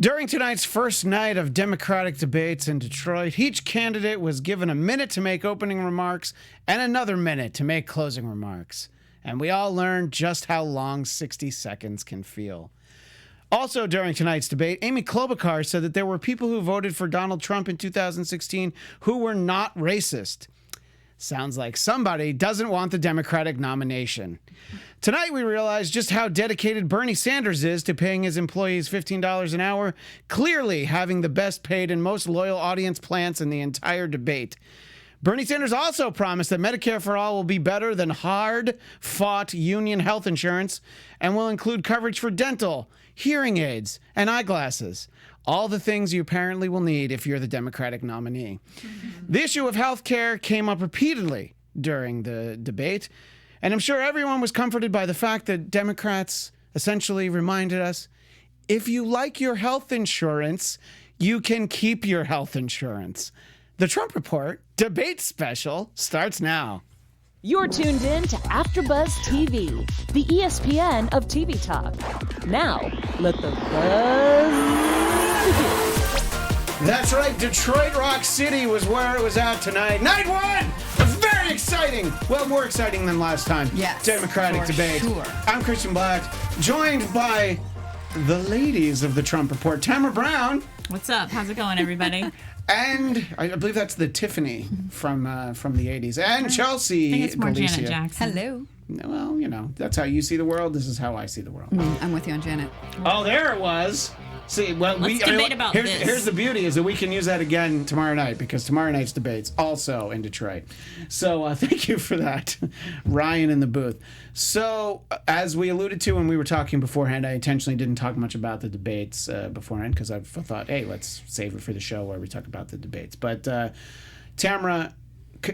During tonight's first night of Democratic debates in Detroit, each candidate was given a minute to make opening remarks and another minute to make closing remarks. And we all learned just how long 60 seconds can feel. Also during tonight's debate, Amy Klobuchar said that there were people who voted for Donald Trump in 2016 who were not racist. Sounds like somebody doesn't want the Democratic nomination. Tonight we realized just how dedicated Bernie Sanders is to paying his employees $15 an hour, clearly having the best paid and most loyal audience plants in the entire debate. Bernie Sanders also promised that Medicare for all will be better than hard-fought union health insurance and will include coverage for dental, hearing aids, and eyeglasses. All the things you apparently will need if you're the Democratic nominee. The issue of health care came up repeatedly during the debate, and I'm sure everyone was comforted by the fact that Democrats essentially reminded us, if you like your health insurance, you can keep your health insurance. The Trump Report debate special starts now. You're tuned in to AfterBuzz TV, the ESPN of TV talk. Now, let the buzz begin. That's right, Detroit Rock City was where it was at tonight. Night one was very exciting. Well, more exciting than last time. Yes, Democratic debate. Sure. I'm Christian Bladt, joined by the ladies of the Trump Report, Tamara Brown. What's up? How's it going, everybody? And I believe that's the Tiffany from the 80s. And Chelsea I think it's more Galicia. Janet Jackson. Hello. Well, you know, that's how you see the world. This is how I see the world. I'm with you on Janet. Oh, there it was. See, well, Let's debate about this. Here's the beauty is that we can use that again tomorrow night because tomorrow night's debate's also in Detroit. So thank you for that, Ryan in the booth. So as we alluded to when we were talking beforehand, I intentionally didn't talk much about the debates beforehand because I thought, hey, let's save it for the show where we talk about the debates. But Tamara,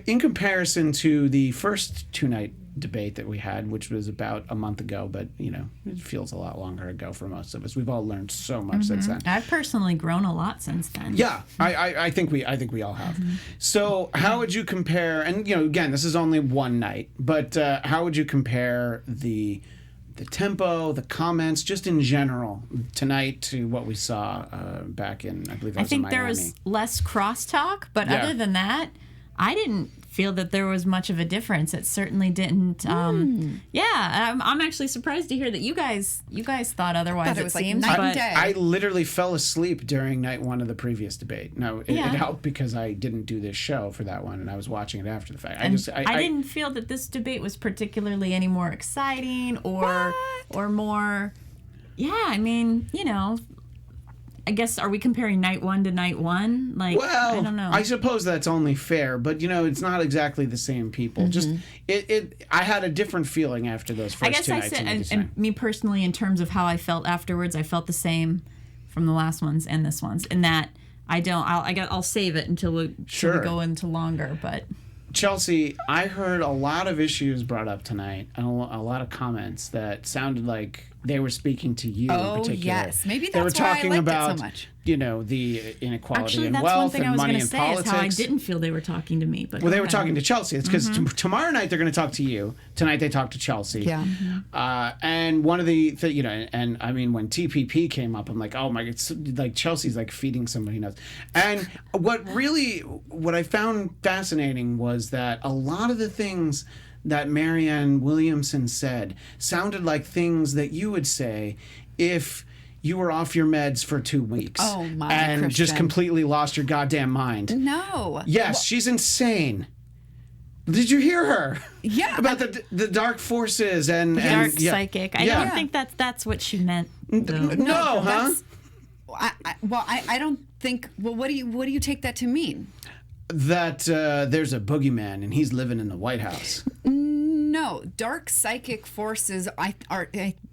in comparison to the first two-night debate that we had, which was about a month ago, but you know, it feels a lot longer ago for most of us. We've all learned so much since then. I've personally grown a lot since then. Yeah, I think we all have. So how would you compare? And you know, again, this is only one night, but how would you compare the tempo, the comments, just in general tonight to what we saw back in, I believe that was in Miami? There was less crosstalk, but other than that, I didn't feel that there was much of a difference. It certainly didn't. Yeah, I'm actually surprised to hear that you guys thought otherwise. I thought it was like seems, night and but day. I literally fell asleep during night one of the previous debate. No, it helped because I didn't do this show for that one, and I was watching it after the fact. I didn't feel that this debate was particularly any more exciting or more. Yeah, I mean, you know. I guess, are we comparing night one to night one? Like, well, I don't know. I suppose that's only fair, but you know, it's not exactly the same people. Just I had a different feeling after those first two nights. And me personally, in terms of how I felt afterwards, I felt the same from the last ones and this one's. In that I'll save it until we go into longer. But Chelsea, I heard a lot of issues brought up tonight and a lot of comments that sounded like they were speaking to you in particular. Oh, yes. Maybe they were that's why talking I liked about, it so much. You know, the inequality in that's wealth one thing and I was money going in to say politics. is how I didn't feel they were talking to me. But well, they were talking to Chelsea. It's because tomorrow night they're going to talk to you. Tonight they talked to Chelsea. Yeah. And one of the you know, and I mean, when TPP came up, I'm like, oh my, it's like Chelsea's like feeding somebody nuts. And what I found fascinating was that a lot of the things that Marianne Williamson said sounded like things that you would say if you were off your meds for 2 weeks and Christian. just completely lost your goddamn mind. No. Yes, she's insane. Did you hear her? Yeah. About the dark forces and dark psychic. I don't think that's what she meant. No, huh? I don't think. Well, what do you take that to mean? That there's a boogeyman and he's living in the White House. No, dark psychic forces. I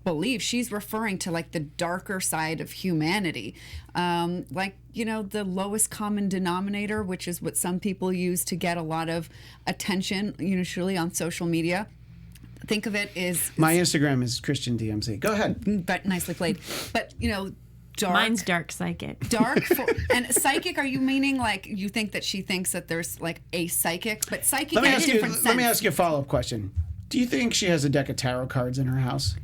believe she's referring to like the darker side of humanity, like you know the lowest common denominator, which is what some people use to get a lot of attention, usually on social media. Think of it as my Instagram is Christian DMZ. Go ahead. But nicely played. But you know. Mine's dark psychic. And psychic, are you meaning like you think that she thinks that there's like a psychic? But psychic in a different sense. Let me ask you a follow-up question. Do you think she has a deck of tarot cards in her house?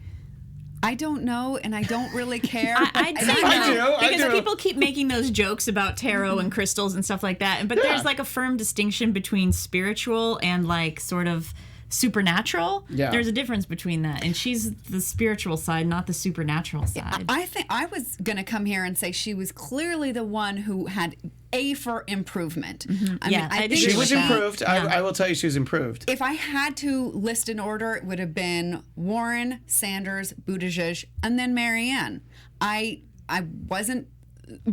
I don't know, and I don't really care. I'd say I no, do. because people keep making those jokes about tarot and crystals and stuff like that. But there's like a firm distinction between spiritual and like sort of supernatural. Yeah. There's a difference between that, and she's the spiritual side, not the supernatural side. I think I was going to come here and say she was clearly the one who had A for improvement. I think She was with that. improved. I will tell you she was improved. if I had to list an order, it would have been Warren, Sanders, Buttigieg, and then Marianne. I wasn't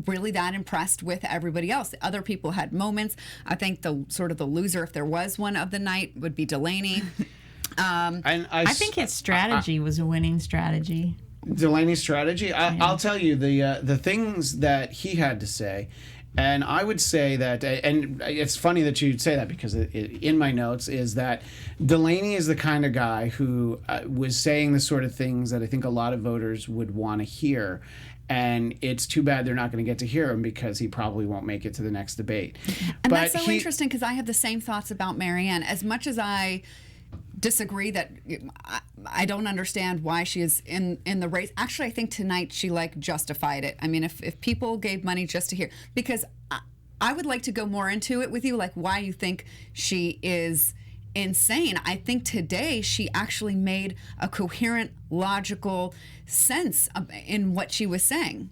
really that impressed with everybody else. Other people had moments. I think the sort of the loser, if there was one of the night, would be Delaney. And I think his strategy was a winning strategy. Delaney's strategy. I'll tell you the things that he had to say. And I would say that, and it's funny that you'd say that because in my notes is that Delaney is the kind of guy who was saying the sort of things that I think a lot of voters would want to hear. And it's too bad they're not going to get to hear him because he probably won't make it to the next debate. And that's so interesting because I have the same thoughts about Marianne. As much as I disagree that I don't understand why she is in the race. Actually, I think tonight she justified it. I mean, if people gave money just to hear, because I would like to go more into it with you, like why you think she is insane. I think today she actually made a coherent, logical sense in what she was saying.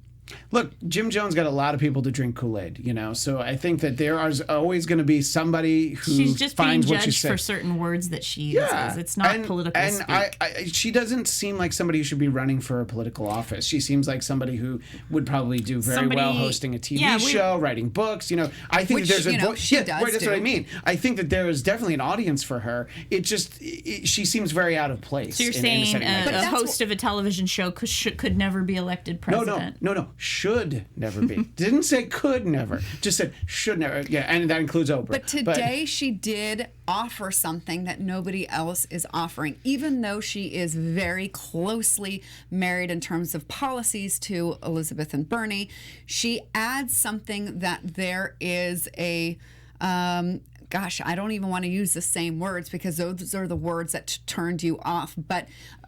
Look, Jim Jones got a lot of people to drink Kool-Aid, so I think that there is always going to be somebody who She's just being finds what she judged said. for certain words that she uses. It's not political speak. She doesn't seem like somebody who should be running for a political office. She seems like somebody who would probably do very well hosting a TV show, writing books. I think Which, that there's a she does that's too. what I mean. I think that there is definitely an audience for her. She seems very out of place. So you're in a saying setting like a that. host of a television show could never be elected president? No. Should never be. Didn't say could never. Just said should never. Yeah, and that includes Oprah. But today she did offer something that nobody else is offering, even though she is very closely married in terms of policies to Elizabeth and Bernie. She adds something that there is a gosh, I don't even want to use the same words because those are the words that turned you off.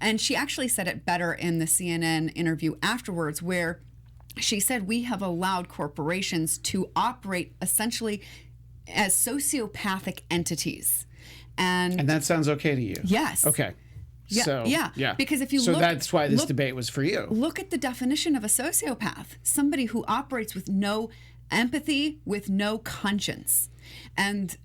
And she actually said it better in the CNN interview afterwards, where she said, we have allowed corporations to operate essentially as sociopathic entities. And that sounds okay to you? Yes. Okay. Yeah. Because if you so look, that's why this debate was for you. Look at the definition of a sociopath: somebody who operates with no empathy, with no conscience, and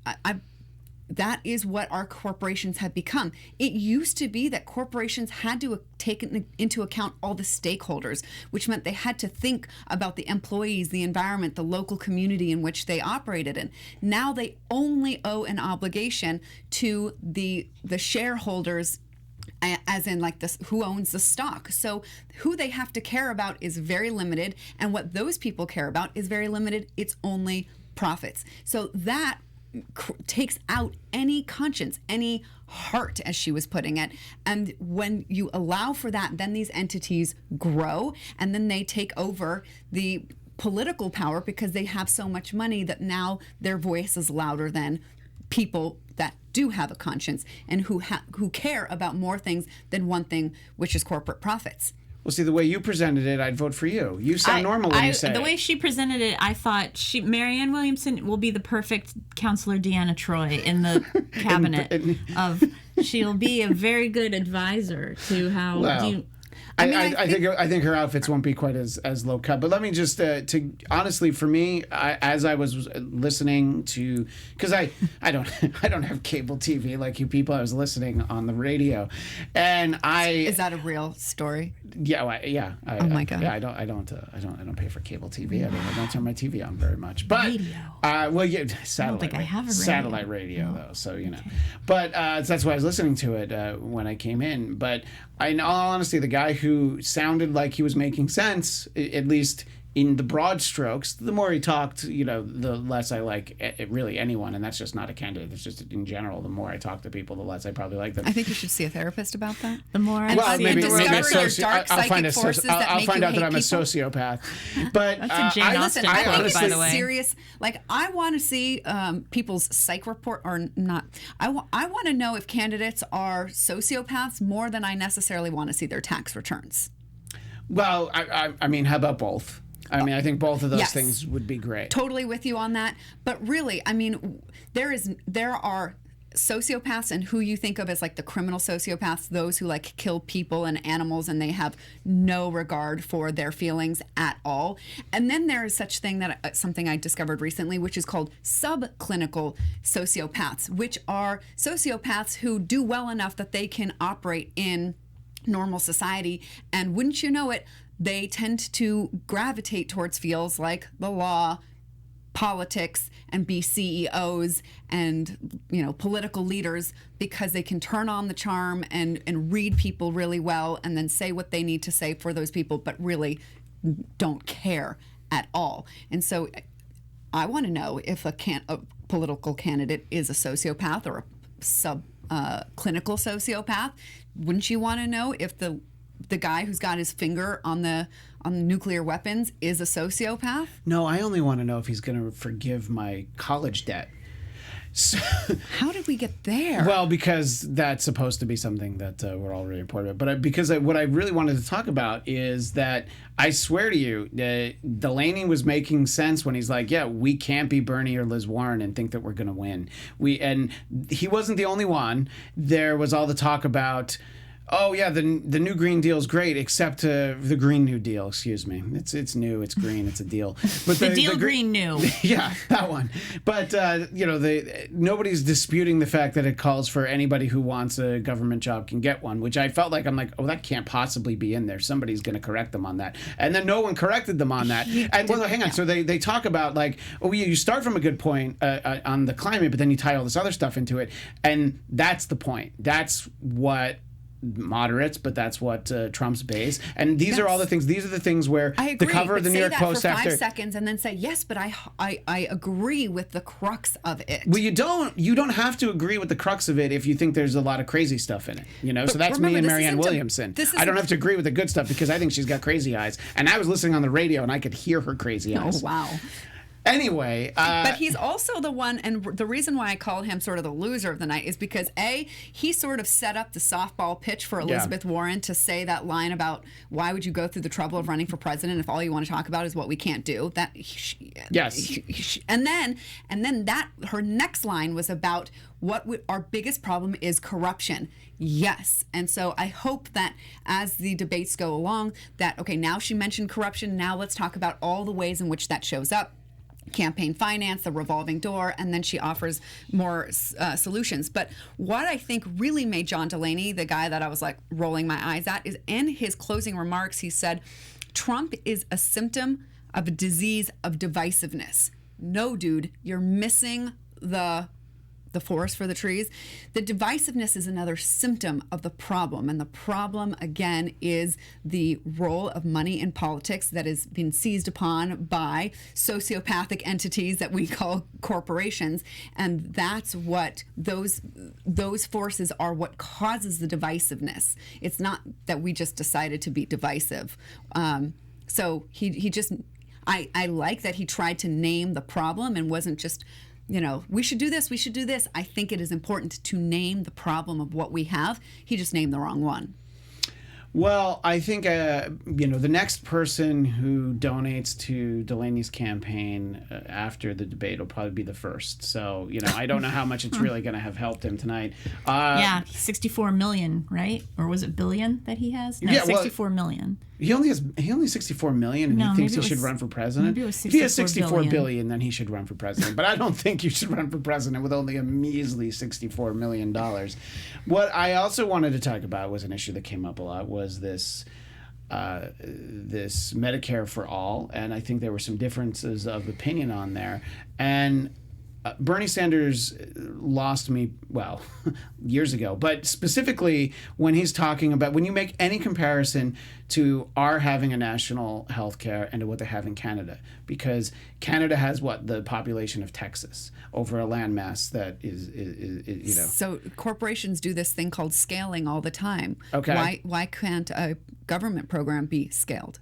that is what our corporations have become. It used to be that corporations had to take into account all the stakeholders, which meant they had to think about the employees, the environment, the local community in which they operated in. Now they only owe an obligation to the shareholders, as in who owns the stock. So who they have to care about is very limited, and what those people care about is very limited. It's only profits. So that takes out any conscience, any heart, as she was putting it. And when you allow for that, then these entities grow, and then they take over the political power because they have so much money that now their voice is louder than people that do have a conscience and who care about more things than one thing, which is corporate profits. Well, see, the way you presented it, I'd vote for you. You sound normal when you say the it. way she presented it, I thought Marianne Williamson will be the perfect Counselor Deanna Troy in the cabinet. She'll be a very good advisor to how. Well, I think her outfits won't be quite as low cut. But let me just honestly, for me, as I was listening to, because I don't have cable TV like you people. I was listening on the radio, and is that a real story? Yeah, oh my God. Yeah, I don't pay for cable TV. I don't turn my TV on very much. But radio. Satellite. I don't think I have a radio. Satellite radio though, so Okay. But that's why I was listening to it when I came in. But in all honesty, the guy who sounded like he was making sense, at least in the broad strokes, the more he talked, the less I like really anyone, and that's just not a candidate. It's just in general. The more I talk to people, the less I probably like them. I think you should see a therapist about that. The more And I see maybe the world, discover your dark I'll find psychic forces that I'll make find you out that hate I'm a people. sociopath. But That's a Jane Listen, Austen I quote, think it's by the way. serious. Like, I want to see people's psych report or not. I want to know if candidates are sociopaths more than I necessarily want to see their tax returns. Well, I mean, how about both? I mean, I think both of those Yes. things would be great. Totally with you on that. But really, I mean, there are sociopaths, and who you think of as like the criminal sociopaths, those who like kill people and animals and they have no regard for their feelings at all. And then there is such thing that something I discovered recently, which is called subclinical sociopaths, which are sociopaths who do well enough that they can operate in normal society. And wouldn't you know it, they tend to gravitate towards fields like the law, politics, and be CEOs and political leaders, because they can turn on the charm and read people really well and then say what they need to say for those people, but really don't care at all. And so I want to know if a political candidate is a sociopath or a subclinical sociopath. Wouldn't you want to know if the guy who's got his finger on the nuclear weapons is a sociopath? No, I only want to know if he's going to forgive my college debt. So, how did we get there? well, because that's supposed to be something that we're all really important about. But what I really wanted to talk about is that I swear to you, Delaney was making sense when he's like, yeah, we can't be Bernie or Liz Warren and think that we're going to win. And he wasn't the only one. There was all the talk about, oh yeah, the new Green Deal is great, except the Green New Deal. Excuse me, it's new, it's green, it's a deal. But the deal green new. Yeah, that one. But nobody's disputing the fact that it calls for anybody who wants a government job can get one. Which I felt like, I'm like, oh, that can't possibly be in there. Somebody's going to correct them on that. And then no one corrected them on that. And well, hang on. So they talk about like, oh, you start from a good point on the climate, but then you tie all this other stuff into it, and that's the point. That's what moderates, but that's what Trump's base. And these are all the things. These are the things where I agree, the cover of the New York Post for after 5 seconds and then say yes, but I agree with the crux of it. Well, you don't have to agree with the crux of it if you think there's a lot of crazy stuff in it. So that's remember, me and this Marianne isn't a- Williamson. this I don't isn't- have to agree with the good stuff because I think she's got crazy eyes. And I was listening on the radio and I could hear her crazy Oh, eyes. wow. Anyway, But he's also the one, and the reason why I call him sort of the loser of the night is because he sort of set up the softball pitch for Elizabeth Warren to say that line about why would you go through the trouble of running for president if all you want to talk about is what we can't do. Yes. And then that her next line was about our biggest problem is corruption. Yes. And so I hope that as the debates go along, that okay, now she mentioned corruption. Now let's talk about all the ways in which that shows up. Campaign finance, the revolving door, and then she offers more solutions. But what I think really made John Delaney, the guy that I was like rolling my eyes at, is in his closing remarks, he said, Trump is a symptom of a disease of divisiveness. No, dude, you're missing the forest for the trees. The divisiveness is another symptom of the problem. And the problem, again, is the role of money in politics that has been seized upon by sociopathic entities that we call corporations. And that's what those forces are what causes the divisiveness. It's not that we just decided to be divisive. So he just, I like that he tried to name the problem and wasn't just, we should do this, we should do this. I think it is important to name the problem of what we have. He just named the wrong one. Well, I think, the next person who donates to Delaney's campaign after the debate will probably be the first. So, I don't know how much it's really going to have helped him tonight. Yeah, 64 million, right? Or was it billion that he has? No, Yeah, well, 64 million. He only has 64 million, and No, he thinks maybe he it should was- run for president. maybe it was If he has 64 64 billion. billion, then he should run for president. But I don't think you should run for president with only a measly $64 million. What I also wanted to talk about was an issue that came up a lot, was this Medicare for all, and I think there were some differences of opinion on there. And Bernie Sanders lost me, well, years ago, but specifically when he's talking about, when you make any comparison to our having a national health care and to what they have in Canada, because Canada has what, the population of Texas over a landmass that is you know. So corporations do this thing called scaling all the time. Okay. Why can't a government program be scaled?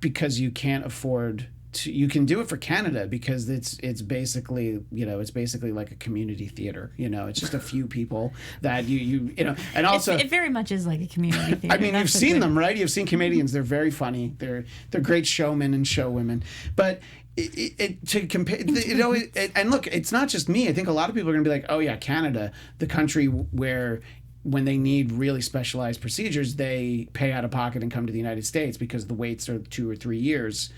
Because you can't afford to, you can do it for Canada because it's basically, you know, it's basically like a community theater, you know, it's just a few people that you know, and also it very much is like a community theater. I mean, you've seen them, right? You've seen comedians. They're very funny. They're great showmen and showwomen. But to compare, you know, and look, it's not just me. I think a lot of people are going to be like, oh yeah, Canada, the country where when they need really specialized procedures, they pay out of pocket and come to the United States because the waits are 2 or 3 years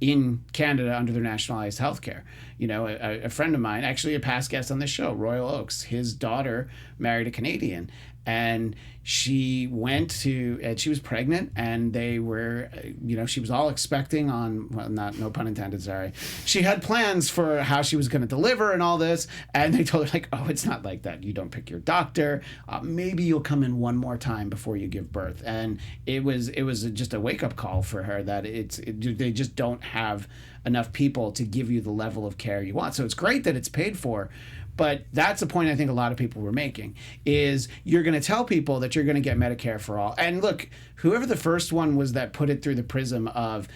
in Canada under their nationalized health care. You know, a friend of mine, actually a past guest on this show, Royal Oaks, his daughter married a Canadian, and she went to, and she was pregnant, and they were, you know, she was all expecting on, well, no pun intended, sorry. She had plans for how she was going to deliver and all this, and they told her, like, oh, it's not like that. You don't pick your doctor. Maybe you'll come in one more time before you give birth. And it was just a wake-up call for her that they just don't have enough people to give you the level of care you want. So it's great that it's paid for, but that's the point I think a lot of people were making, is you're going to tell people that you're going to get Medicare for all. And look, whoever the first one was that put it through the prism of,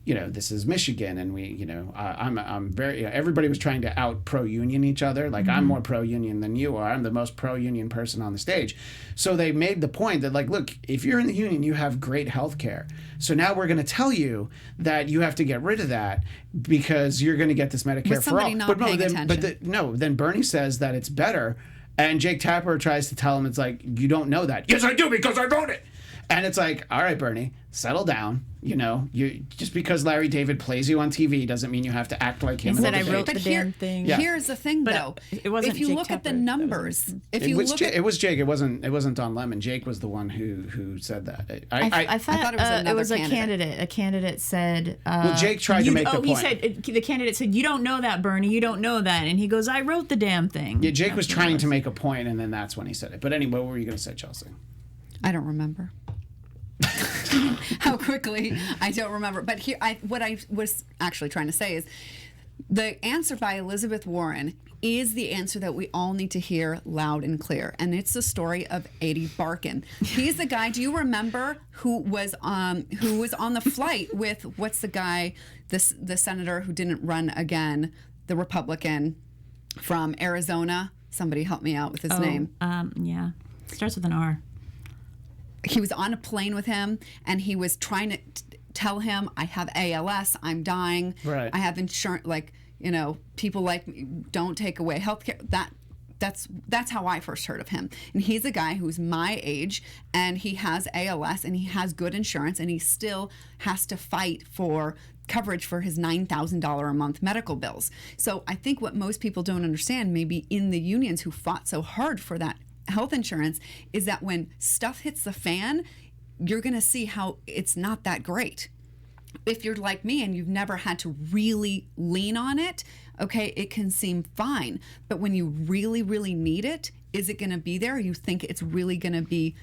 you know, this is Michigan, and we, you know, I'm very, everybody was trying to out pro-union each other. Like, I'm more pro-union than you are. I'm the most pro-union person on the stage. So they made the point that, like, look, if you're in the union, you have great health care. So now we're going to tell you that you have to get rid of that because you're going to get this Medicare for all. Not paying attention. Then Bernie says that it's better, and Jake Tapper tries to tell him, it's like, you don't know that. Yes, I do, because I wrote it. And it's like, all right, Bernie, settle down. You know, you just because Larry David plays you on TV doesn't mean you have to act like him. He said I wrote the damn thing. Yeah. Here's the thing, though. It wasn't if you Jake look at the Tapper. numbers, It was Jake. It wasn't Don Lemon. Jake was the one who said that. I thought it was a another candidate. A candidate said. Well, Jake tried to make the point. He said the candidate said, "You don't know that, Bernie. You don't know that," and he goes, "I wrote the damn thing." Yeah, Jake was trying to make a point, and then that's when he said it. But anyway, what were you going to say, Chelsea? I don't remember. How quickly, I don't remember. But here, what I was actually trying to say is the answer by Elizabeth Warren is the answer that we all need to hear loud and clear. And it's the story of Ady Barkan. He's the guy, do you remember, who was on the flight with, what's the guy, the senator who didn't run again, the Republican from Arizona? Somebody help me out with his name. Yeah. Starts with an R. He was on a plane with him, and he was trying to tell him, I have ALS, I'm dying, right. I have insurance, like, you know, people like me, don't take away healthcare. That's how I first heard of him. And he's a guy who's my age, and he has ALS, and he has good insurance, and he still has to fight for coverage for his $9,000 a month medical bills. So I think what most people don't understand, maybe in the unions who fought so hard for that health insurance, is that when stuff hits the fan, you're going to see how it's not that great. If you're like me and you've never had to really lean on it, okay, it can seem fine. But when you really, really need it, is it going to be there? You think it's really going to be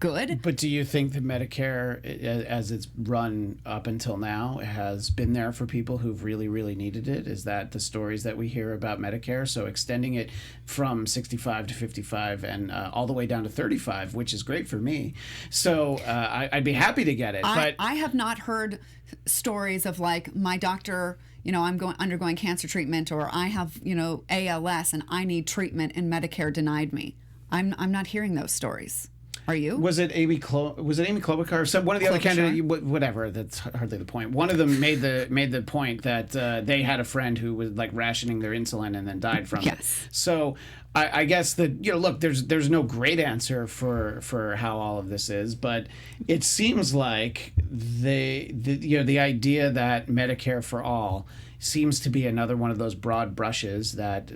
good? But do you think that Medicare, as it's run up until now, has been there for people who've really, really needed it? Is that the stories that we hear about Medicare? So extending it from 65 to 55 and all the way down to 35, which is great for me. So I'd be happy to get it. But I have not heard stories of, like, my doctor, you know, I'm undergoing cancer treatment, or I have, you know, ALS and I need treatment and Medicare denied me. I'm not hearing those stories. Are you? Was it Amy Klobuchar? Some one of the other candidates, whatever. That's hardly the point. One of them made the point that they had a friend who was, like, rationing their insulin and then died from it. So I guess that, you know, look, there's no great answer for how all of this is, but it seems like the idea that Medicare for all seems to be another one of those broad brushes that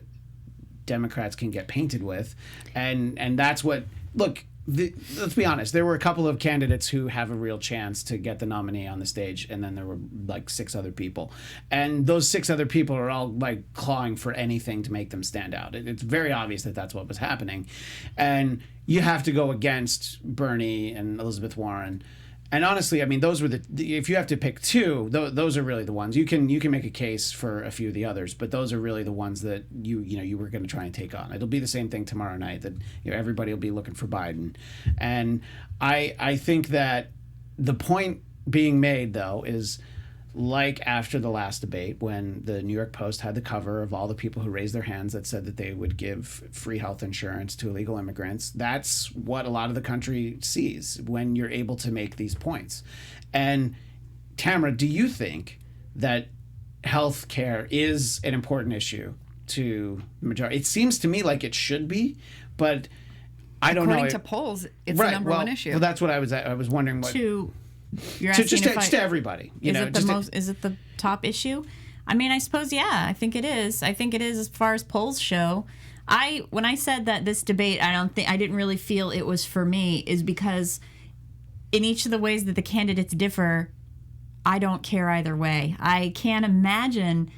Democrats can get painted with, and that's what. Look, let's be honest, there were a couple of candidates who have a real chance to get the nominee on the stage, and then there were like 6 other people. And those 6 other people are all like clawing for anything to make them stand out. It's very obvious that that's what was happening. And you have to go against Bernie and Elizabeth Warren. And honestly, I mean, those were if you have to pick 2, those are really the ones. You can make a case for a few of the others, but those are really the ones that you were going to try and take on. It'll be the same thing tomorrow night, that everybody will be looking for Biden. And I think that the point being made, though, is like after the last debate, when the New York Post had the cover of all the people who raised their hands that said that they would give free health insurance to illegal immigrants. That's what a lot of the country sees when you're able to make these points. And Tamara, do you think that health care is an important issue to the majority? It seems to me like it should be, but I don't know. According to polls, it's the number one issue. Well, that's what I was wondering. What You're asking just to everybody. Is it the top issue? I mean, I suppose, yeah, I think it is. I think it is as far as polls show. When I said that this debate, I didn't really feel it was for me, is because in each of the ways that the candidates differ, I don't care either way. I can't imagine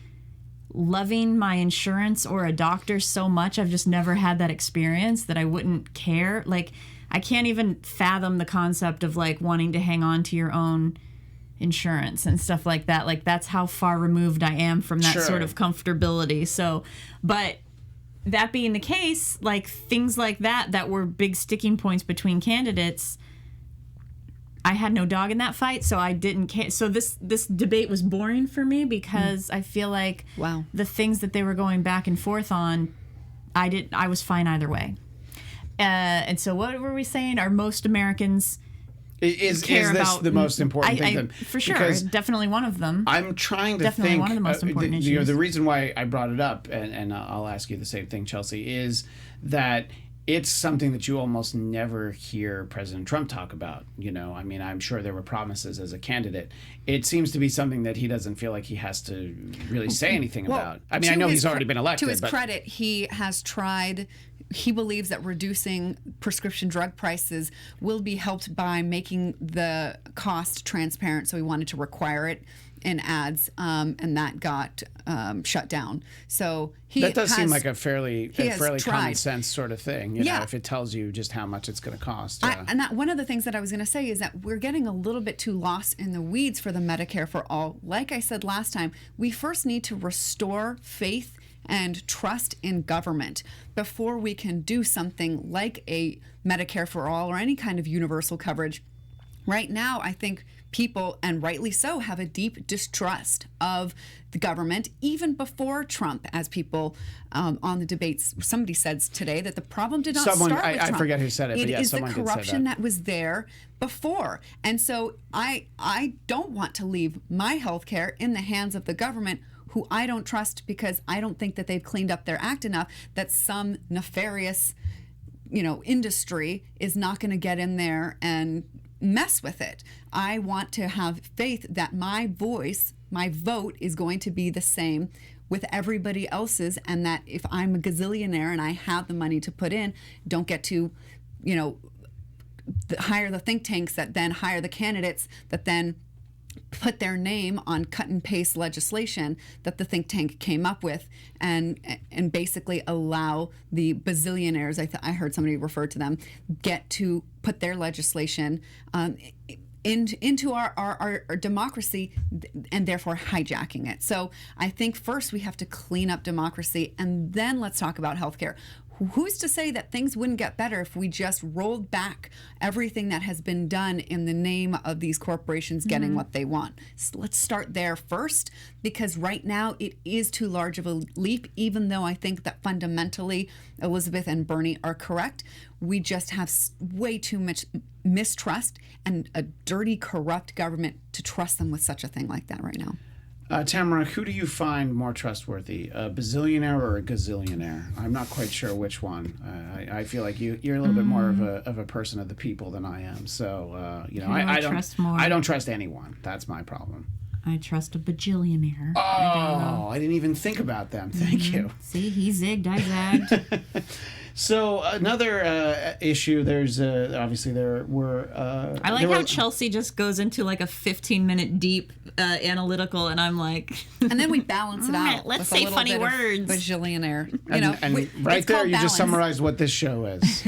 loving my insurance or a doctor so much. I've just never had that experience that I wouldn't care. Like, I can't even fathom the concept of like wanting to hang on to your own insurance and stuff like that. Like, that's how far removed I am from that sort of comfortability. So, but that being the case, like things like that were big sticking points between candidates, I had no dog in that fight, so I didn't care. So this debate was boring for me because I feel like the things that they were going back and forth on, I was fine either way. And so what were we saying? Are most Americans is this the most important thing? For sure, definitely one of them. I'm trying to definitely think. One of the most important issues. The reason why I brought it up, and I'll ask you the same thing, Chelsea, is that it's something that you almost never hear President Trump talk about. I mean, I'm sure there were promises as a candidate. It seems to be something that he doesn't feel like he has to really say anything about. I mean, I know he's already been elected. To his credit, he has tried. He believes that reducing prescription drug prices will be helped by making the cost transparent. So he wanted to require it in ads, and that got shut down. So that does seem like a fairly common sense sort of thing. If it tells you just how much it's going to cost. Yeah. One of the things that I was going to say is that we're getting a little bit too lost in the weeds for the Medicare for All. Like I said last time, we first need to restore faith and trust in government before we can do something like a Medicare for All or any kind of universal coverage. Right now, I think people, and rightly so, have a deep distrust of the government, even before Trump, as people on the debates, somebody said today that the problem did not start with Trump. I forget who said it, but yes, someone did say that. It is the corruption that was there before. And so I don't want to leave my health care in the hands of the government, who I don't trust, because I don't think that they've cleaned up their act enough, that some nefarious, industry is not going to get in there and mess with it. I want to have faith that my vote is going to be the same with everybody else's, and that if I'm a gazillionaire and I have the money to put in, don't get to, hire the think tanks that then hire the candidates that then put their name on cut and paste legislation that the think tank came up with, and basically allow the bazillionaires, I heard somebody refer to them, get to put their legislation into our democracy, and therefore hijacking it. So I think first we have to clean up democracy, and then let's talk about healthcare. Who's to say that things wouldn't get better if we just rolled back everything that has been done in the name of these corporations getting what they want? So let's start there first, because right now it is too large of a leap, even though I think that fundamentally Elizabeth and Bernie are correct. We just have way too much mistrust and a dirty, corrupt government to trust them with such a thing like that right now. Tamara, who do you find more trustworthy, a bazillionaire or a gazillionaire? I'm not quite sure which one. I feel like you're a little bit more of a person of the people than I am. So I don't trust anyone. That's my problem. I trust a bajillionaire. Oh, I didn't even think about them. Thank you. See, he zigged, I zagged. So another issue. There's obviously there were. I like how Chelsea just goes into like a 15-minute deep analytical, and I'm like, and then we balance it out. Let's with say a little funny bit words. Of bajillionaire. And right there, you balance. just summarized what this show is.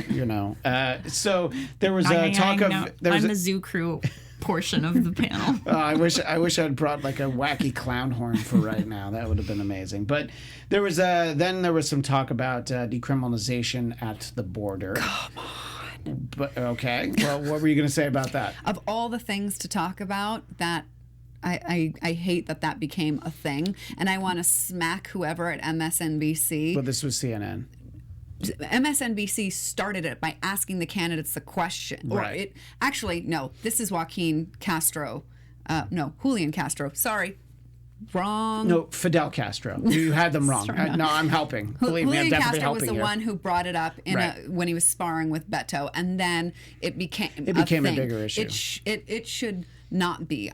So there was a talk of. I'm the zoo crew portion of the panel. I wish I'd brought like a wacky clown horn for right now. That would have been amazing. But there was some talk about decriminalization at the border. Come on. But okay. Well, what were you going to say about that? Of all the things to talk about, that I hate that became a thing, and I want to smack whoever at MSNBC. But this was CNN. MSNBC started it by asking the candidates the question. Right. No, this is Julian Castro. Sorry. Wrong. No, Fidel Castro. You had them wrong. No, I'm helping. Believe me, I'm Julian definitely Castro helping was the you. one who brought it up when he was sparring with Beto, and then it became a bigger issue. It should not be.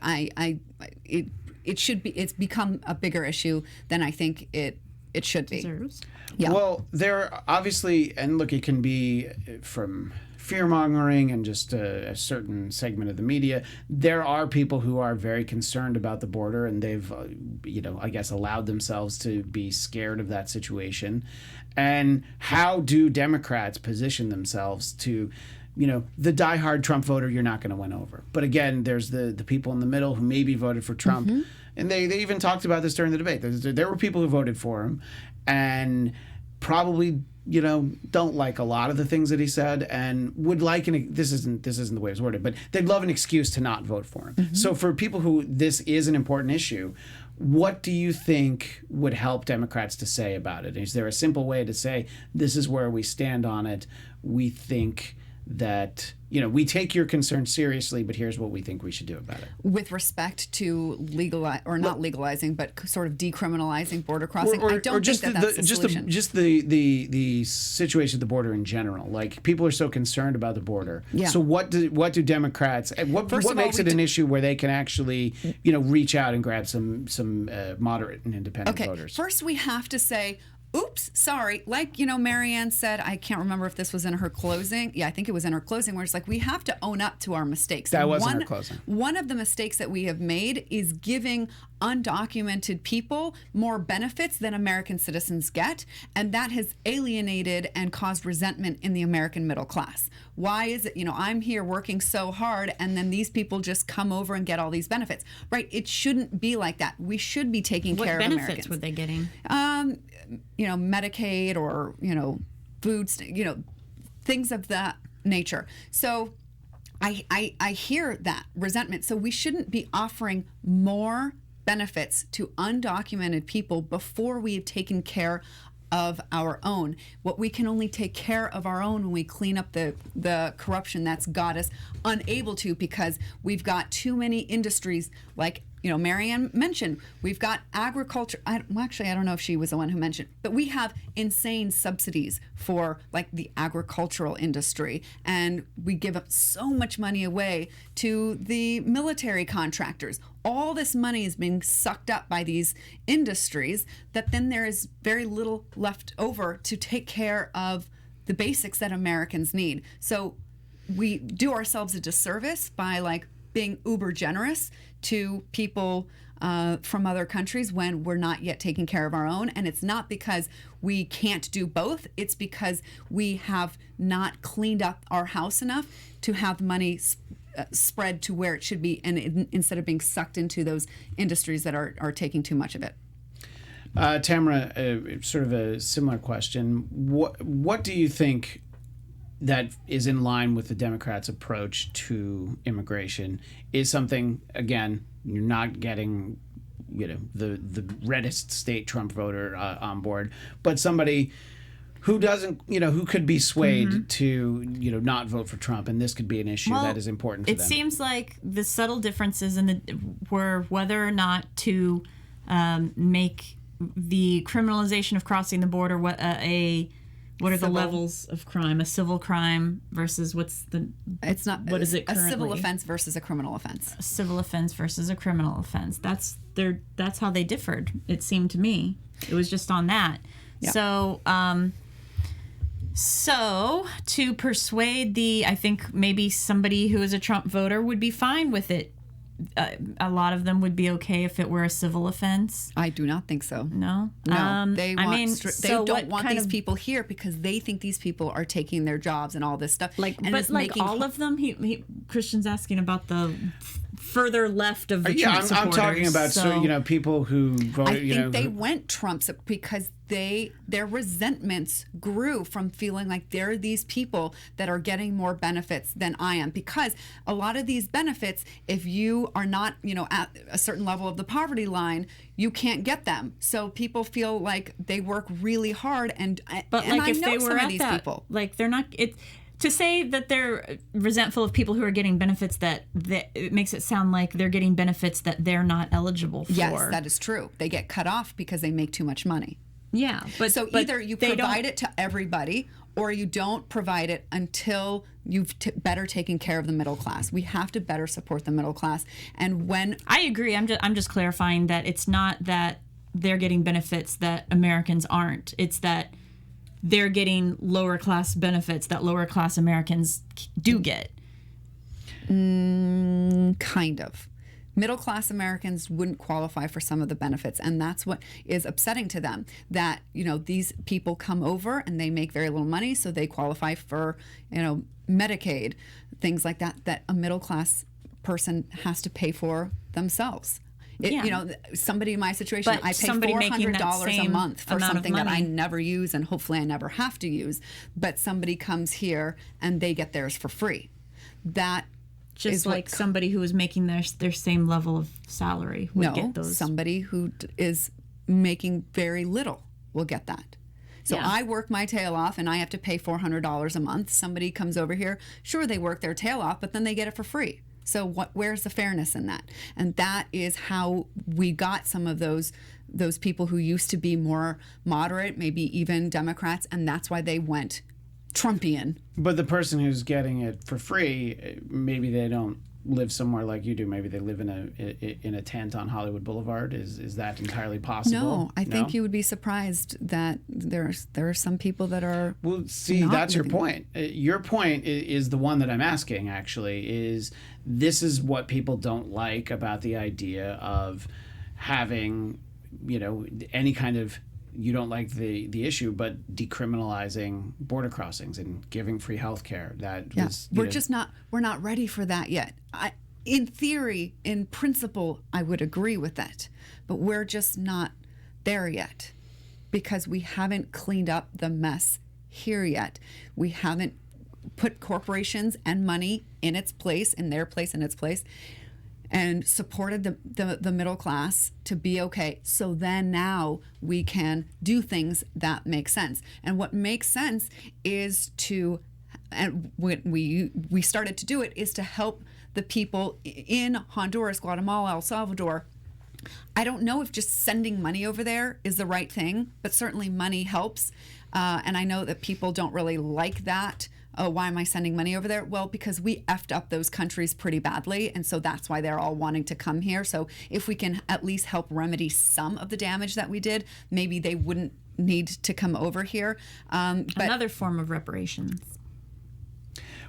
It should be. It's become a bigger issue than I think it should be. Deserves. Yeah. Well, there obviously, and look, it can be from fear-mongering and just a certain segment of the media. There are people who are very concerned about the border, and they've, I guess, allowed themselves to be scared of that situation. And how do Democrats position themselves to, the diehard Trump voter you're not going to win over? But again, there's the people in the middle who maybe voted for Trump. Mm-hmm. And they even talked about this during the debate. There were people who voted for him and probably, don't like a lot of the things that he said and would like this isn't the way it's worded, but they'd love an excuse to not vote for him. Mm-hmm. So for people who this is an important issue, what do you think would help Democrats to say about it? Is there a simple way to say, this is where we stand on it? We think that, we take your concern seriously, but here's what we think we should do about it. With respect to not legalizing, but sort of decriminalizing border crossing, I don't think that's the solution. Just the situation at the border in general. Like, people are so concerned about the border. Yeah. So what do Democrats? What makes it an issue where they can actually, reach out and grab some moderate and independent voters? First, we have to say, oops, sorry. Like, Marianne said, I can't remember if this was in her closing. Yeah, I think it was in her closing, where it's like, we have to own up to our mistakes. That wasn't her closing. One of the mistakes that we have made is giving undocumented people more benefits than American citizens get, and that has alienated and caused resentment in the American middle class. Why is it, I'm here working so hard, and then these people just come over and get all these benefits, right? It shouldn't be like that. We should be taking care of Americans. What benefits were they getting? Medicaid or, food, things of that nature. So I hear that resentment. So we shouldn't be offering more benefits to undocumented people before we have taken care of our own. What we can only take care of our own when we clean up the corruption that's got us unable to, because we've got too many industries like, Marianne mentioned, we've got agriculture. I don't know if she was the one who mentioned, but we have insane subsidies for like the agricultural industry, and we give up so much money away to the military contractors. All this money is being sucked up by these industries that then there is very little left over to take care of the basics that Americans need. So we do ourselves a disservice by like being uber generous to people from other countries when we're not yet taking care of our own. And it's not because we can't do both. It's because we have not cleaned up our house enough to have money spread to where it should be, and instead of being sucked into those industries that are taking too much of it. Tamara, sort of a similar question. What do you think that is in line with the Democrats' approach to immigration? Is something, again, you're not getting, the reddest state Trump voter on board, but somebody who doesn't, who could be swayed to, not vote for Trump, and this could be an issue that is important to them. It seems like the subtle differences were whether or not to make the criminalization of crossing the border what are the levels of crime? A civil crime versus what is it currently? A civil offense versus a criminal offense. A civil offense versus a criminal offense. That's how they differed, it seemed to me. It was just on that. Yeah. So So, to persuade I think maybe somebody who is a Trump voter would be fine with it. A lot of them would be okay if it were a civil offense. I do not think so. No? No, they want. They so don't want these of, people here because they think these people are taking their jobs and all this stuff. But all of them. Christian's asking about the further left of the Trump I'm supporters. talking about people who voted. I think they went Trump's because their resentments grew from feeling like there are these people that are getting more benefits than I am, because a lot of these benefits, if you are not at a certain level of the poverty line, you can't get them. So people feel like they work really hard, and but and like I if know they were some at of these that, people. like they're not it. To say that they're resentful of people who are getting benefits that it makes it sound like they're getting benefits that they're not eligible for. Yes, that is true. They get cut off because they make too much money. Yeah, but either you provide it to everybody, or you don't provide it until you've better taken care of the middle class. We have to better support the middle class. And when I agree, I'm just clarifying that it's not that they're getting benefits that Americans aren't. It's that they're getting lower class benefits that lower class Americans do get. Kind of. Middle class Americans wouldn't qualify for some of the benefits, and that's what is upsetting to them, that these people come over and they make very little money, so they qualify for Medicaid, things like that a middle class person has to pay for themselves. Somebody in my situation, but I pay $400 a month for something that I money. never use, and hopefully I never have to use, but somebody comes here and they get theirs for free. That just like somebody who is making their same level of salary would get those. Somebody who is making very little will get that. So Yeah. I work my tail off and I have to pay $400 a month. Somebody comes over here, sure, they work their tail off, but then they get it for free. So where's the fairness in that? And that is how we got some of those people who used to be more moderate, maybe even Democrats, and that's why they went Trumpian. But the person who's getting it for free, maybe they don't live somewhere like you do. Maybe they live in a tent on Hollywood Boulevard. Is that entirely possible? No, I think you would be surprised that there are some people that are. Well, see, that's your point. Your point is the one that I'm asking. Actually, is this is what people don't like about the idea of having, any kind of. You don't like the issue, but decriminalizing border crossings and giving free health care. We're not ready for that yet. In theory, in principle, I would agree with that, but we're just not there yet because we haven't cleaned up the mess here yet. We haven't put corporations and money in its place, in their place, in its place, and supported the middle class to be okay. So then now we can do things that make sense. And what makes sense is and when we started to do it, is to help the people in Honduras, Guatemala, El Salvador. I don't know if just sending money over there is the right thing, but certainly money helps. And I know that people don't really like that. Oh, why am I sending money over there? Well, because we effed up those countries pretty badly, and so that's why they're all wanting to come here. So if we can at least help remedy some of the damage that we did, maybe they wouldn't need to come over here. But another form of reparations.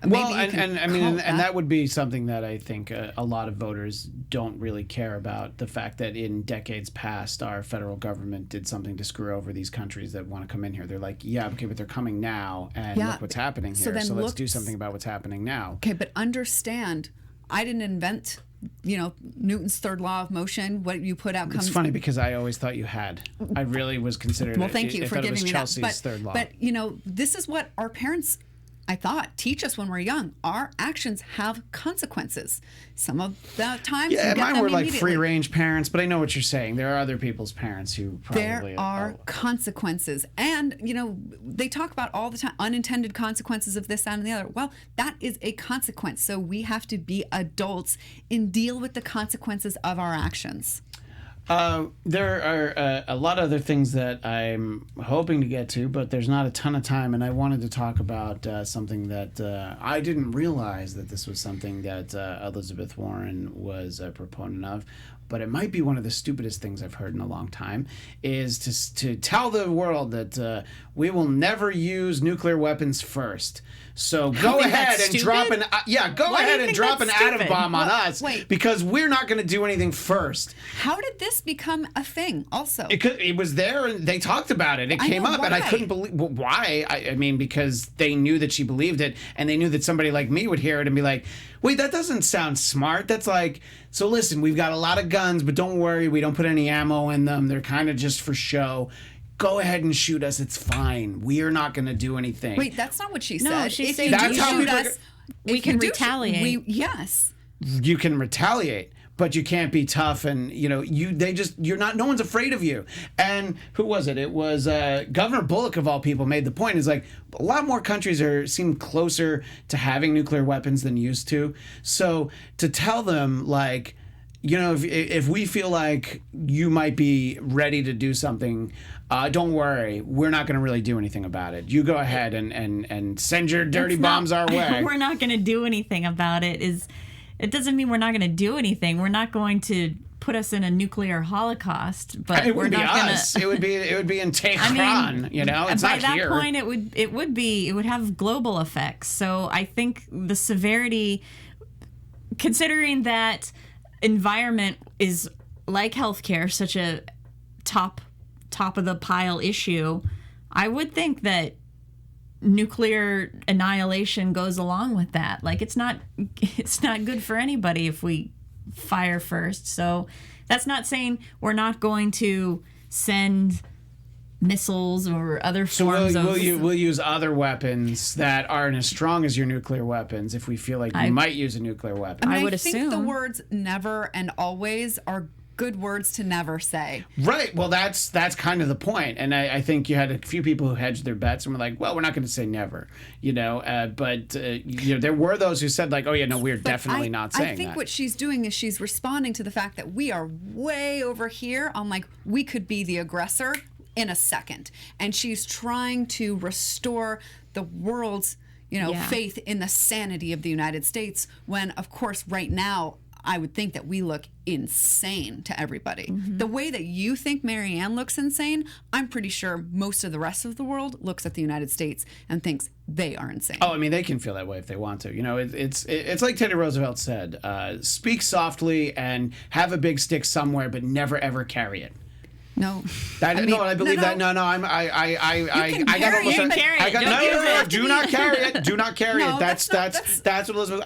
Well, and that would be something that I think a lot of voters don't really care about, the fact that in decades past, our federal government did something to screw over these countries that want to come in here. They're like, yeah, okay, but they're coming now, and look what's happening here, so let's do something about what's happening now. Okay, but understand, I didn't invent Newton's third law of motion. What you put out comes. It's funny because I always thought you had. I really was considering. Well, thank you for giving me Chelsea's that. Third law. But this is what our parents, I thought, teach us when we're young. Our actions have consequences. Some of the times, mine were like free-range parents, but I know what you're saying. There are other people's parents who probably there are consequences, and they talk about all the time unintended consequences of this, that, and the other. Well, that is a consequence. So we have to be adults and deal with the consequences of our actions. There are a lot of other things that I'm hoping to get to, but there's not a ton of time, and I wanted to talk about something that I didn't realize that this was something that Elizabeth Warren was a proponent of, but it might be one of the stupidest things I've heard in a long time, is to tell the world that we will never use nuclear weapons first. So go ahead and drop an atom bomb on us because we're not going to do anything first. How did this become a thing? Also, it was there and they talked about it. It came up and I couldn't believe why. I mean, because they knew that she believed it, and they knew that somebody like me would hear it and be like, "Wait, that doesn't sound smart. That's like, so listen, we've got a lot of guns, but don't worry, we don't put any ammo in them. They're kind of just for show. Go ahead and shoot us. It's fine. We are not going to do anything." Wait, that's not what she said. No, she said that's how shoot us, we can retaliate. Yes. You can retaliate, but you can't be tough, and you're not. No one's afraid of you. And who was it? It was Governor Bullock of all people made the point. Is like a lot more countries seem closer to having nuclear weapons than used to. So to tell them like, if we feel like you might be ready to do something, don't worry, we're not going to really do anything about it. You go ahead and send your dirty bombs our way. We're not going to do anything about it. It doesn't mean we're not going to do anything. We're not going to put us in a nuclear holocaust. But it wouldn't be us. It would be in Tehran. It's by not that here. point, it would have global effects. So I think the severity, considering that environment is like healthcare, such a top of the pile issue, I would think that nuclear annihilation goes along with that. Like it's not good for anybody if we fire first. So that's not saying we're not going to send missiles or other forms of... We'll use other weapons that aren't as strong as your nuclear weapons if we feel like you might use a nuclear weapon. I would I think assume the words never and always are good words to never say. Right. Well, that's kind of the point. And I think you had a few people who hedged their bets and were like, well, we're not going to say never, but there were those who said like, oh yeah, no, we're definitely not saying that. I think what she's doing is she's responding to the fact that we are way over here on like, we could be the aggressor in a second. And she's trying to restore the world's, faith in the sanity of the United States when, of course, right now, I would think that we look insane to everybody. Mm-hmm. The way that you think Marianne looks insane, I'm pretty sure most of the rest of the world looks at the United States and thinks they are insane. Oh, I mean, they can feel that way if they want to. It's like Teddy Roosevelt said, speak softly and have a big stick somewhere, but never, ever carry it. No, I believe that. No, I got almost. Do not carry it. Do not carry it. That's what Elizabeth.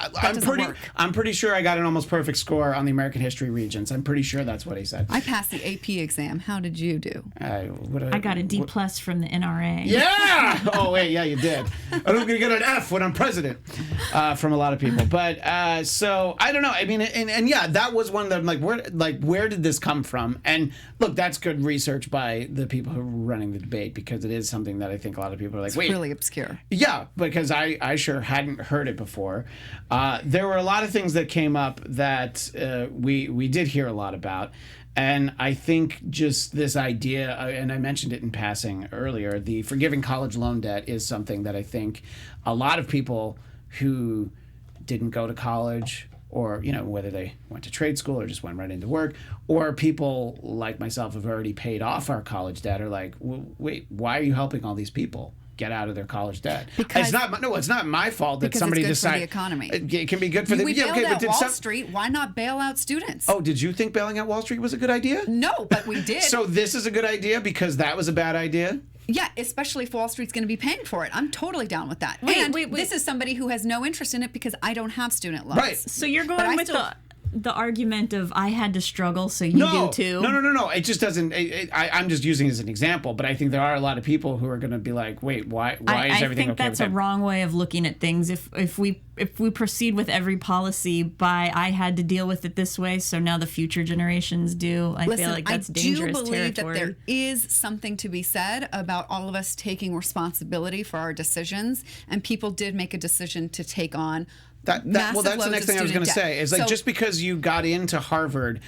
I'm pretty sure I got an almost perfect score on the American History Regents. I'm pretty sure that's what he said. I passed the AP exam. How did you do? I got a D+ from the NRA. Yeah. Oh wait, yeah, you did. I'm gonna get an F when I'm president. From a lot of people, but so I don't know. I mean, and yeah, that was one that I'm like, where did this come from? And look, that's good research by the people who are running the debate because it is something that I think a lot of people are like, wait. It's really obscure. Yeah, because I sure hadn't heard it before. There were a lot of things that came up that we did hear a lot about. And I think just this idea, and I mentioned it in passing earlier, the forgiving college loan debt is something that I think a lot of people who didn't go to college, or whether they went to trade school or just went right into work, or people like myself who've already paid off our college debt are like, well, wait, why are you helping all these people get out of their college debt? Because it's not my fault that somebody decided it's good for the economy. It can be good for the bailed out Wall Street. Why not bail out students? Oh, did you think bailing out Wall Street was a good idea? No, but we did. So this is a good idea because that was a bad idea? Yeah, especially if Wall Street's going to be paying for it. I'm totally down with that. Wait. This is somebody who has no interest in it because I don't have student loans. Right. So you're going with the argument of I had to struggle, so you do too. No. It just doesn't. I'm just using it as an example, but I think there are a lot of people who are going to be like, wait, why is everything okay? I think that's a wrong way of looking at things. If we proceed with every policy by I had to deal with it this way, so now the future generations do. I feel like that's dangerous territory. I do believe that there is something to be said about all of us taking responsibility for our decisions, and people did make a decision to take on. That's the next thing I was going to say. Is like, just because you got into Harvard,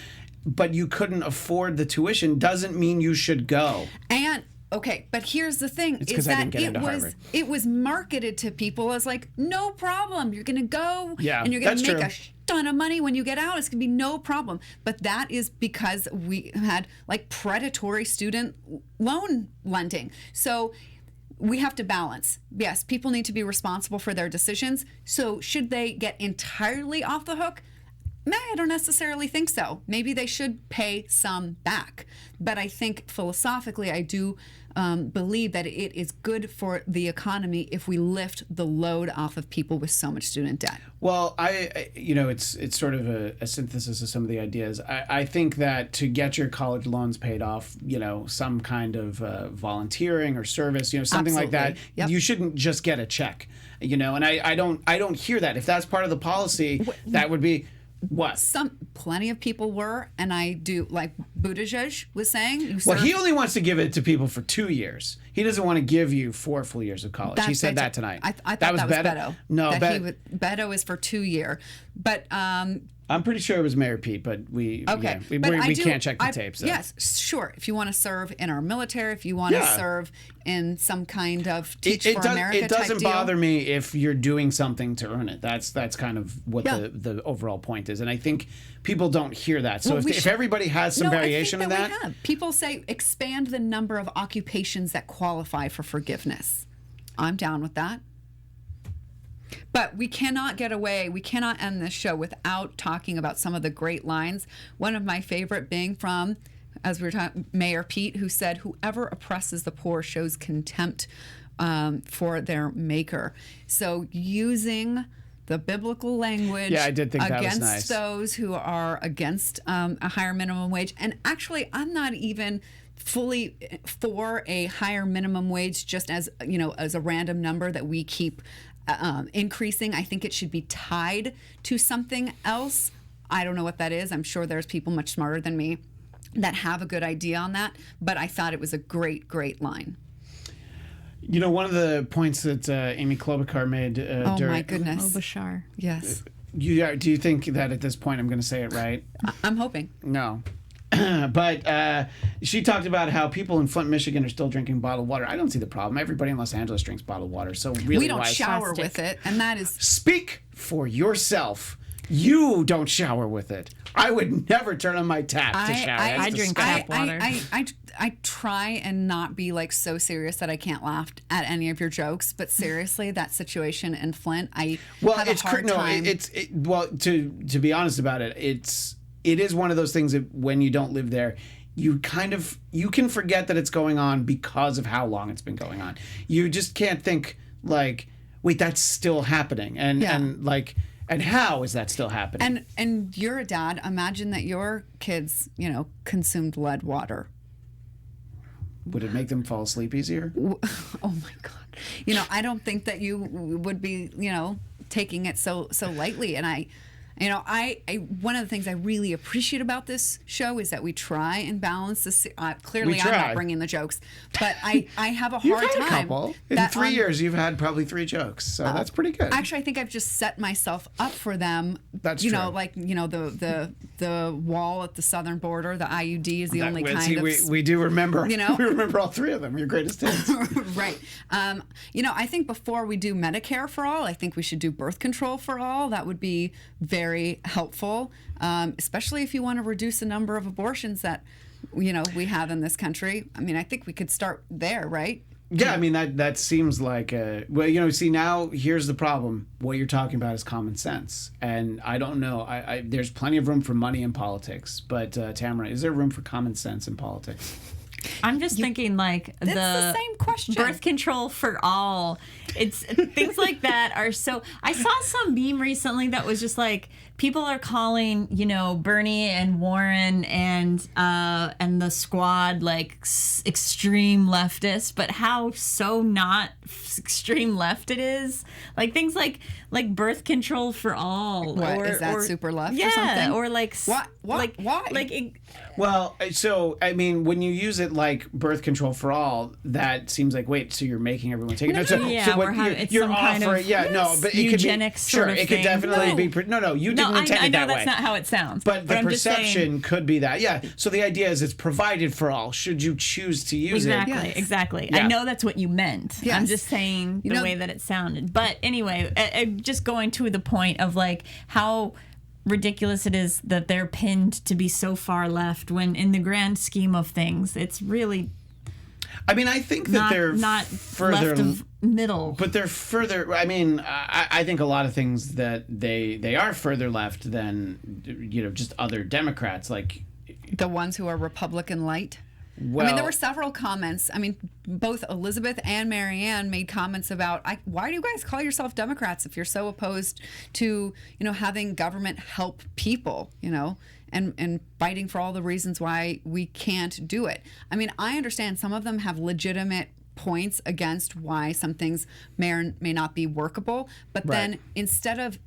but you couldn't afford the tuition, doesn't mean you should go. And Okay, but here's the thing: It's is 'cause I that didn't get into Harvard. it was marketed to people as like, no problem, you're gonna go, Yeah, and you're gonna that's make true. a ton of money when you get out. It's gonna be no problem. But that is because we had like predatory student loan lending. So we have to balance. Yes, people need to be responsible for their decisions. So should they get entirely off the hook? I don't necessarily think so. Maybe they should pay some back. But I think philosophically, I do believe that it is good for the economy if we lift the load off of people with so much student debt. Well, it's sort of a synthesis of some of the ideas. I think that to get your college loans paid off, some kind of volunteering or service, something like that, Absolutely. Yep. you shouldn't just get a check, and I don't hear that. If that's part of the policy, that would be what? Plenty of people were, and I do, like Buttigieg was saying. Well, he only wants to give it to people for 2 years. He doesn't want to give you 4 full years of college. He said that tonight. I thought that was Beto. No, Beto is for 2 year. But I'm pretty sure it was Mayor Pete, but we can't check the tapes. So. Yes, sure. If you want to serve in our military, if you want to serve in some kind of Teach for America it doesn't type deal. bother me if you're doing something to earn it. That's kind of what the overall point is, and I think people don't hear that. So if everybody has some variation I think in that, we have. People say expand the number of occupations that qualify for forgiveness. I'm down with that. But we cannot get away, we cannot end this show without talking about some of the great lines. One of my favorite being from, as we were talking, Mayor Pete, who said, "Whoever oppresses the poor shows contempt for their maker." So using the biblical language I did think that was against nice. those who are against a higher minimum wage. And actually, I'm not even fully for a higher minimum wage just as a random number that we keep increasing. I think it should be tied to something else. I don't know what that is. I'm sure there's people much smarter than me that have a good idea on that, but I thought it was a great, great line. One of the points that Amy Klobuchar made during... my goodness. Bashar. Yes. Do you think that at this point I'm going to say it right? I'm hoping. No. But she talked about how people in Flint, Michigan are still drinking bottled water. I don't see the problem. Everybody in Los Angeles drinks bottled water. So really, we don't why shower with it, and that is... Speak for yourself. You don't shower with it. I would never turn on my tap to shower. That's I drink disgusting. tap water. I try and not be like so serious that I can't laugh at any of your jokes, but seriously, that situation in Flint, have a hard time. To be honest about it, it is one of those things that when you don't live there, you can forget that it's going on because of how long it's been going on. You just can't think like, wait, that's still happening, and how is that still happening? And you're a dad. Imagine that your kids, consumed lead water. Would it make them fall asleep easier? Oh my God. I don't think that you would be, taking it so lightly. And I one of the things I really appreciate about this show is that we try and balance this. Clearly, I'm not bringing the jokes, but I have a hard You've had time. a couple. In 3 years, you've had probably 3 jokes, so that's pretty good. Actually, I think I've just set myself up for them. That's true. true. The wall at the southern border, the IUD is the only kind of. We do remember. We remember all 3 of them. Your greatest hits. Right. I think before we do Medicare for all, I think we should do birth control for all. That would be very helpful, especially if you want to reduce the number of abortions that we have in this country. I mean, I think we could start there, right? Yeah, I mean that seems like see, now here's the problem. What you're talking about is common sense, and I don't know. There's plenty of room for money in politics, but Tamara, is there room for common sense in politics? I'm just thinking like the same question. Birth control for all. It's things like that are so. I saw some meme recently that was just like people are calling Bernie and Warren and the squad like extreme leftist, but how so not extreme left it is. Like things like birth control for all. What is that super left? Yeah, or something? or like what? Why? Like Well, so I mean, when you use it like birth control for all, that seems like wait, so you're making everyone take it. No, so, Yeah, so what it's you're some kind offering, of but it eugenics could be sure, sort of it could thing. definitely be. No, you didn't intend I it know that that's way. not how it sounds. But the I'm just saying- perception could be that. Yeah. So the idea is it's provided for all. Should you choose to use Exactly, it? exactly. Yeah. I know that's what you meant. Yes. I'm just saying the way that it sounded. But anyway, just going to the point of like how ridiculous it is that they're pinned to be so far left when in the grand scheme of things, it's really I mean, I think that they're not further left of middle. But they're further. I mean, I think a lot of things that they are further left than just other Democrats. Like The ones who are Republican light. well, I mean, there were several comments. I mean, both Elizabeth and Marianne made comments about, why do you guys call yourself Democrats if you're so opposed to, having government help people, and fighting for all the reasons why we can't do it. I mean, I understand some of them have legitimate points against why some things may or may not be workable, but then instead of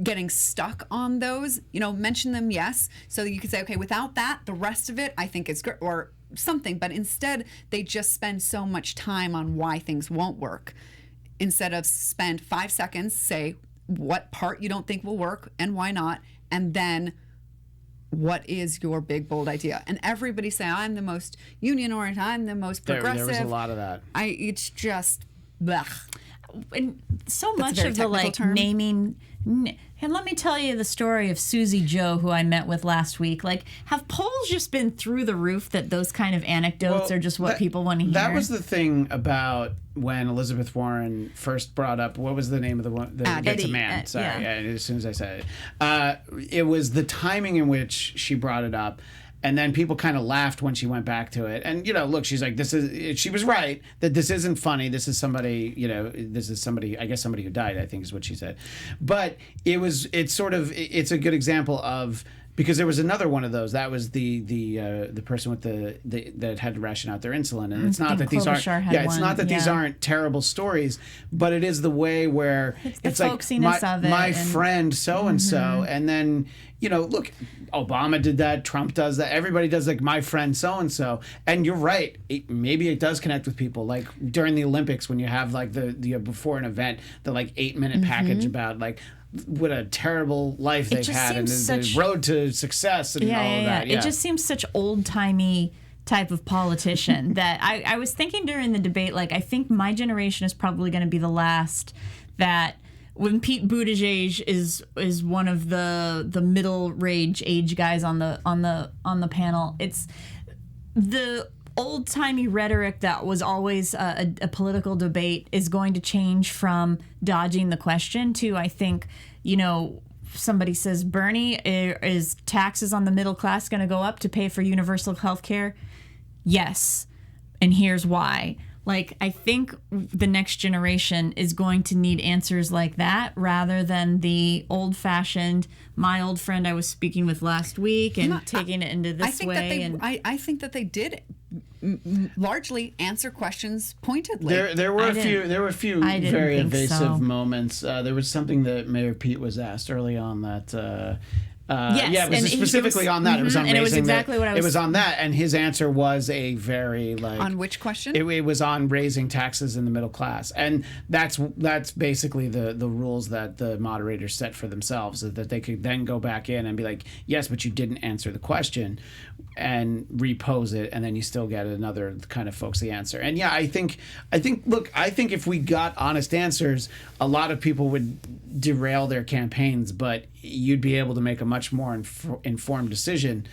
getting stuck on those, mention them, yes. So you could say, okay, without that, the rest of it I think is good or something. But instead, they just spend so much time on why things won't work. Instead of spend 5 seconds, say what part you don't think will work and why not, and then what is your big, bold idea? And everybody say, I'm the most union-oriented, I'm the most progressive. there was a lot of that. It's just, blech. And so That's a much very of the technical term. naming. And let me tell you the story of Susie Joe, who I met with last week. Like, have polls just been through the roof that those kind of anecdotes Well, are just what people want to hear? That was the thing about when Elizabeth Warren first brought up, what was the name of the one? That's a Eddie, man. Sorry, yeah. as soon as I said it. It was the timing in which she brought it up. And then people kind of laughed when she went back to it. And, look, she's like, she was right that this isn't funny. This is somebody, I guess somebody who died, I think is what she said. But it's a good example of, because there was another one of those. That was the person with that had to ration out their insulin. And it's not that these aren't, these aren't terrible stories, but it is the way where it's the like folksiness of it, my friend so-and-so. And then, look, Obama did that. Trump does that. Everybody does like my friend so-and-so. And you're right. Maybe it does connect with people. Like during the Olympics when you have like the before an event, the like 8-minute package about like what a terrible life they've had and the road to success and all of that. Yeah. It just seems such old-timey type of politician that I was thinking during the debate, like, I think my generation is probably going to be the last that when Pete Buttigieg is one of the middle range age guys on the panel, it's the old-timey rhetoric that was always a political debate is going to change from dodging the question to, I think, somebody says, Bernie, is taxes on the middle class going to go up to pay for universal health care? Yes. And here's why. Like, I think the next generation is going to need answers like that rather than the old-fashioned, my old friend I was speaking with last week and taking it into this way. I think that they did largely answer questions pointedly. There were a few very evasive moments. There was something that Mayor Pete was asked early on that. Yes, it was specifically on that. It was on and it was raising exactly what I was. It was on that, and his answer was a very on which question? It was on raising taxes in the middle class, and that's basically the rules that the moderators set for themselves, that they could then go back in and be like, yes, but you didn't answer the question, and repose it, and then you still get another kind of folksy answer. And yeah, I think if we got honest answers, a lot of people would derail their campaigns, but you'd be able to make a much more informed decision.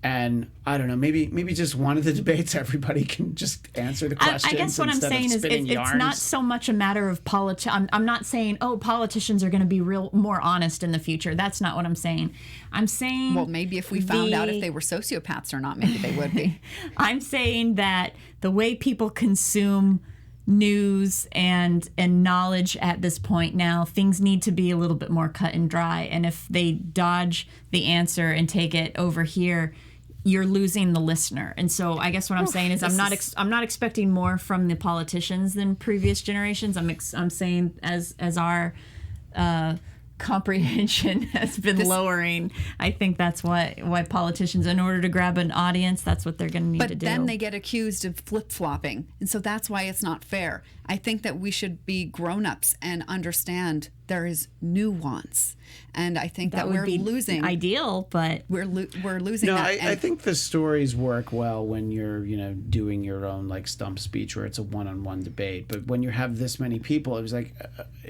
And I don't know, maybe just one of the debates, everybody can just answer the questions. I guess what I'm saying is it's not so much a matter of I'm not saying, politicians are going to be more honest in the future. That's not what I'm saying. I'm saying, well, maybe if we found out if they were sociopaths or not, maybe they would be. I'm saying that the way people consume news and knowledge at this point now, things need to be a little bit more cut and dry. And if they dodge the answer and take it over here, you're losing the listener. And so I guess what I'm saying is I'm not expecting more from the politicians than previous generations. I'm saying as our comprehension has been lowering. I think that's why politicians, in order to grab an audience, that's what they're going to need to do. But then they get accused of flip-flopping, and so that's why it's not fair. I think that we should be grown-ups and understand there is nuance, and I think that we're losing. Ideal, but we're losing. No, that. I think the stories work well when you're doing your own like stump speech where it's a one-on-one debate. But when you have this many people, it was like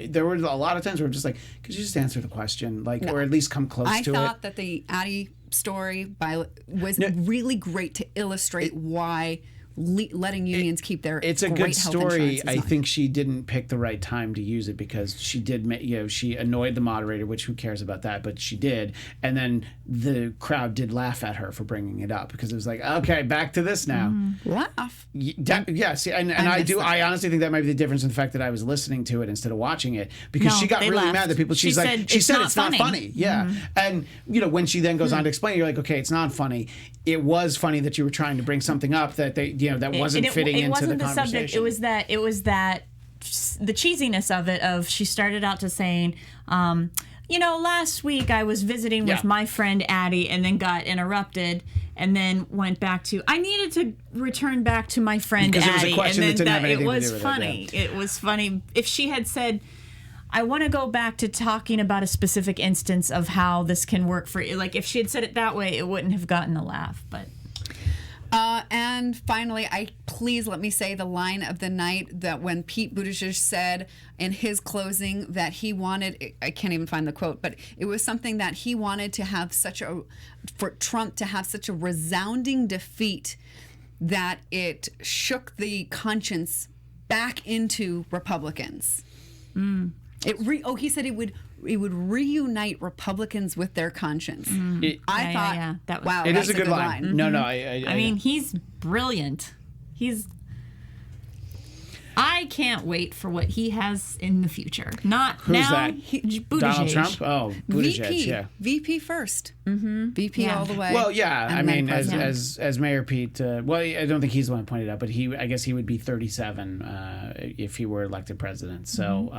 there were a lot of times where I'm just like, could you just answer the question, like, or at least come close to it? I thought that the Addie story was really great to illustrate why letting unions keep their it's a great good health story. insurance is I not. think she didn't pick the right time to use it because she did, she annoyed the moderator, which who cares about that, but she did. And then the crowd did laugh at her for bringing it up because it was like, okay, back to this now. Laugh. Yeah, see, and I honestly think that might be the difference in the fact that I was listening to it instead of watching it because No, she got they really laughed. mad that people. She said it's not funny. Yeah, and when she then goes on to explain, you're like, okay, it's not funny. It was funny that you were trying to bring something up that that wasn't fitting into wasn't the conversation. Subject. It was that the cheesiness of it. Of she started out to saying, last week I was visiting with my friend Addie, and then got interrupted, and then went back to I needed to return back to my friend because Addie, it was a question and then that didn't have anything it was to do with funny. it. Yeah. It was funny. If she had said, I want to go back to talking about a specific instance of how this can work for you. Like, if she had said it that way, it wouldn't have gotten a laugh. But and finally, please let me say the line of the night that when Pete Buttigieg said in his closing that he wanted, I can't even find the quote, but it was something that he wanted to have for Trump to have such a resounding defeat that it shook the conscience back into Republicans. He said it would reunite Republicans with their conscience. I thought, that was, wow, It that's is a good line. line. No, I mean, he's brilliant. I can't wait for what he has in the future. Not Who's now. that? Buttigieg. Donald Trump? Oh, Buttigieg, VP first. VP all the way. Well, yeah. I And then mean, president. as Mayor Pete, I don't think he's the one who pointed out, but I guess he would be 37 if he were elected president. So,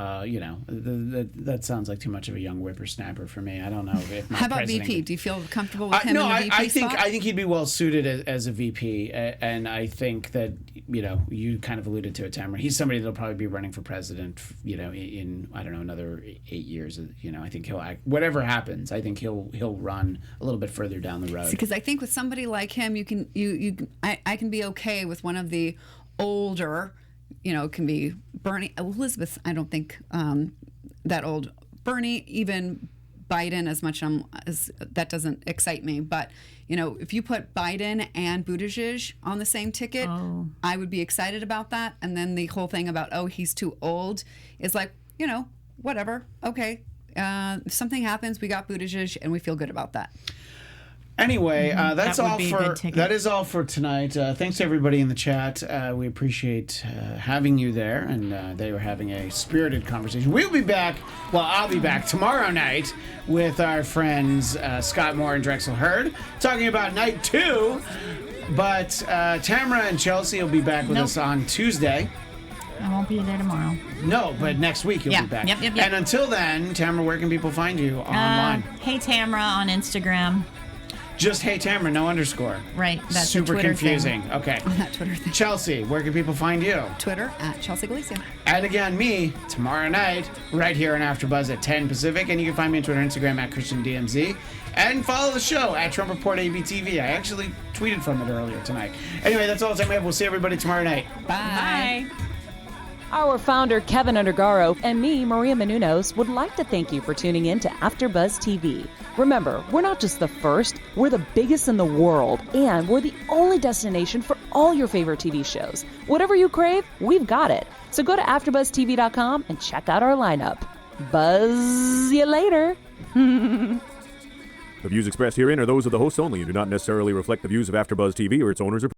that sounds like too much of a young whippersnapper for me. I don't know if my How about president VP? Do you feel comfortable with him no, in the VP spot? I think he'd be well suited as a VP, and I think that you kind of alluded to it, Tamara. He's somebody that'll probably be running for president, in I don't know, another 8 years. I think he'll act, whatever happens. I think he'll run a little bit further down the road. Because I think with somebody like him, I can be okay with one of the older, it can be Bernie, Elizabeth. I don't think that old. Bernie, even Biden, as much as that doesn't excite me, but if you put Biden and Buttigieg on the same ticket, I would be excited about that. And then the whole thing about he's too old is like, whatever. Okay, if something happens, we got Buttigieg, and we feel good about that. Anyway, that's That would all be a good ticket. that is all for tonight. Thanks to everybody in the chat. We appreciate having you there, and they were having a spirited conversation. We'll be back. Well, I'll be back tomorrow night with our friends Scott Moore and Drexel Hurd talking about night 2. But Tamara and Chelsea will be back with us on Tuesday. I won't be there tomorrow. No, but next week you'll be back. Yep. And until then, Tamara, where can people find you online? Hey Tamara on Instagram. Just Hey Tamara, no underscore. Right. That's a super Twitter confusing. thing. Okay. On that Twitter thing. Chelsea, where can people find you? Twitter at Chelsea Galicia. And again, me, tomorrow night, right here on AfterBuzz at 10 Pacific. And you can find me on Twitter and Instagram at ChristianDMZ. And follow the show at Trump Report ABTV. I actually tweeted from it earlier tonight. Anyway, that's all the time we have. We'll see everybody tomorrow night. Bye. Our founder, Kevin Undergaro, and me, Maria Menounos, would like to thank you for tuning in to AfterBuzz TV. Remember, we're not just the first, we're the biggest in the world, and we're the only destination for all your favorite TV shows. Whatever you crave, we've got it. So go to AfterBuzzTV.com and check out our lineup. Buzz you later. The views expressed herein are those of the hosts only and do not necessarily reflect the views of AfterBuzz TV or its owners or